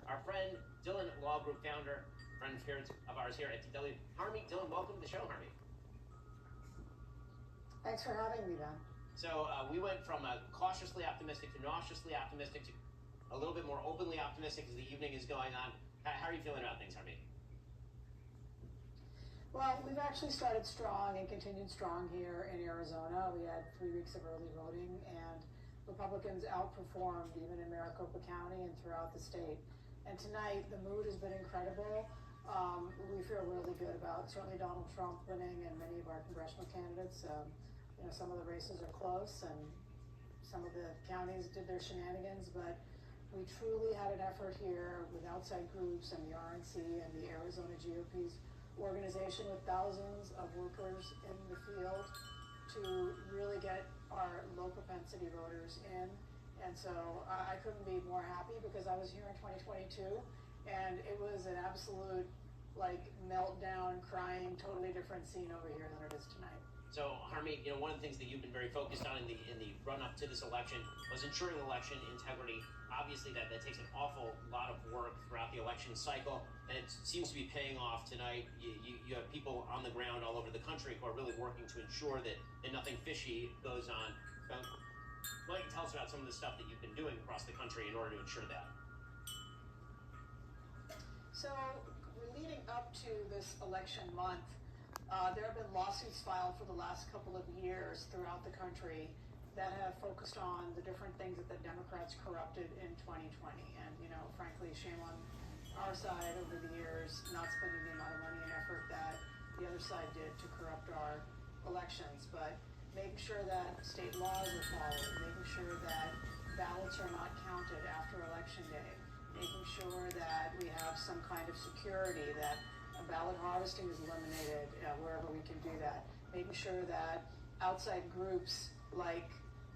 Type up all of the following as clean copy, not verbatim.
our friend Dylan Law Group founder, friend of ours here at DW. Harmeet, Dylan, welcome to the show, Harmeet. Thanks for having me, Ben. So we went from cautiously optimistic to nauseously optimistic to a little bit more openly optimistic as the evening is going on. How are you feeling about things, Harmeet? Well, we've actually started strong and continued strong here in Arizona. We had 3 weeks of early voting, and Republicans outperformed even in Maricopa County and throughout the state. And tonight, the mood has been incredible. We feel really good about certainly Donald Trump winning and many of our congressional candidates. Some of the races are close, and some of the counties did their shenanigans, but we truly had an effort here with outside groups and the RNC and the Arizona GOP's organization with thousands of workers in the field to really get our low propensity voters in. And so I couldn't be more happy because I was here in 2022 and it was an absolute meltdown, crying, totally different scene over here than it is tonight. So, Harmeet, one of the things that you've been very focused on in the run-up to this election was ensuring election integrity. Obviously, that takes an awful lot of work throughout the election cycle, and it seems to be paying off tonight. You have people on the ground all over the country who are really working to ensure that nothing fishy goes on. Why don't you tell us about some of the stuff that you've been doing across the country in order to ensure that? So, leading up to this election month, there have been lawsuits filed for the last couple of years throughout the country that have focused on the different things that the Democrats corrupted in 2020. And, frankly, shame on our side over the years, not spending the amount of money and effort that the other side did to corrupt our elections. But making sure that state laws are followed, making sure that ballots are not counted after Election Day, making sure that we have some kind of security, that ballot harvesting is eliminated wherever we can do that. Making sure that outside groups like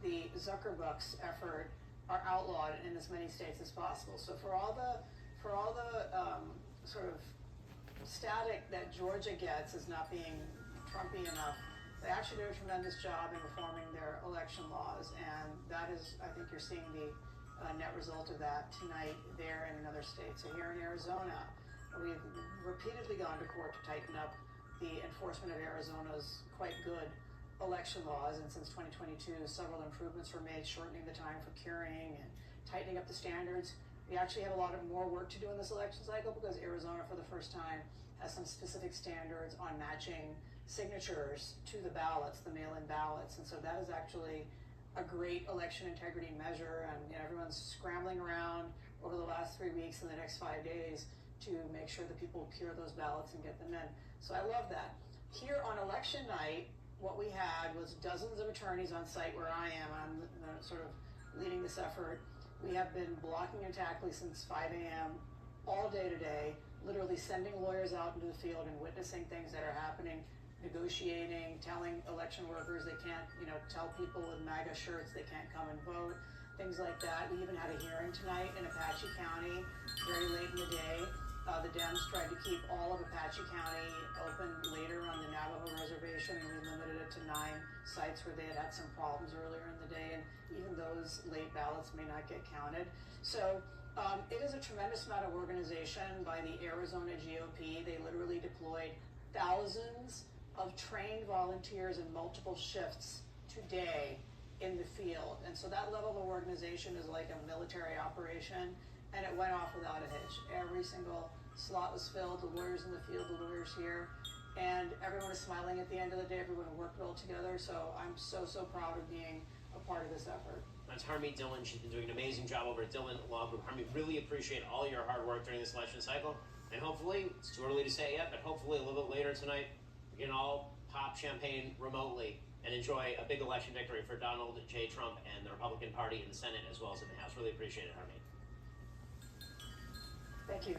the Zuckerbucks effort are outlawed in as many states as possible. So for all the sort of static that Georgia gets as not being Trumpy enough, they actually do a tremendous job in reforming their election laws, and that is, I think, you're seeing the net result of that tonight there and in other states. So here in Arizona, we've repeatedly gone to court to tighten up the enforcement of Arizona's quite good election laws, and since 2022, several improvements were made, shortening the time for curing and tightening up the standards. We actually have a lot of more work to do in this election cycle because Arizona, for the first time, has some specific standards on matching signatures to the ballots, the mail-in ballots, and so that is actually a great election integrity measure, and everyone's scrambling around over the last 3 weeks and the next 5 days to make sure that people cure those ballots and get them in. So I love that. Here on election night, what we had was dozens of attorneys on site where I am. I'm sort of leading this effort. We have been blocking and tackling since 5 a.m. all day today, literally sending lawyers out into the field and witnessing things that are happening, negotiating, telling election workers they can't, tell people with MAGA shirts they can't come and vote, things like that. We even had a hearing tonight in Apache County, very late in the day. The Dems tried to keep all of Apache County open later on the Navajo reservation, and we limited it to 9 sites where they had some problems earlier in the day, and even those late ballots may not get counted. So it is a tremendous amount of organization by the Arizona GOP. They literally deployed thousands of trained volunteers in multiple shifts today in the field. And so that level of organization is like a military operation, and it went off without a hitch. Every single slot was filled, the lawyers in the field, the lawyers here, and everyone is smiling at the end of the day. Everyone worked well together, so I'm so proud of being a part of this effort. That's Harmeet Dillon. She's been doing an amazing job over at Dillon Law Group. Harmeet, really appreciate all your hard work during this election cycle, and hopefully, it's too early to say yet, but hopefully a little bit later tonight, we can all pop champagne remotely and enjoy a big election victory for Donald J. Trump and the Republican Party in the Senate as well as in the House. Really appreciate it, Harmeet. Thank you.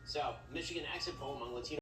So, Michigan exit poll among Latino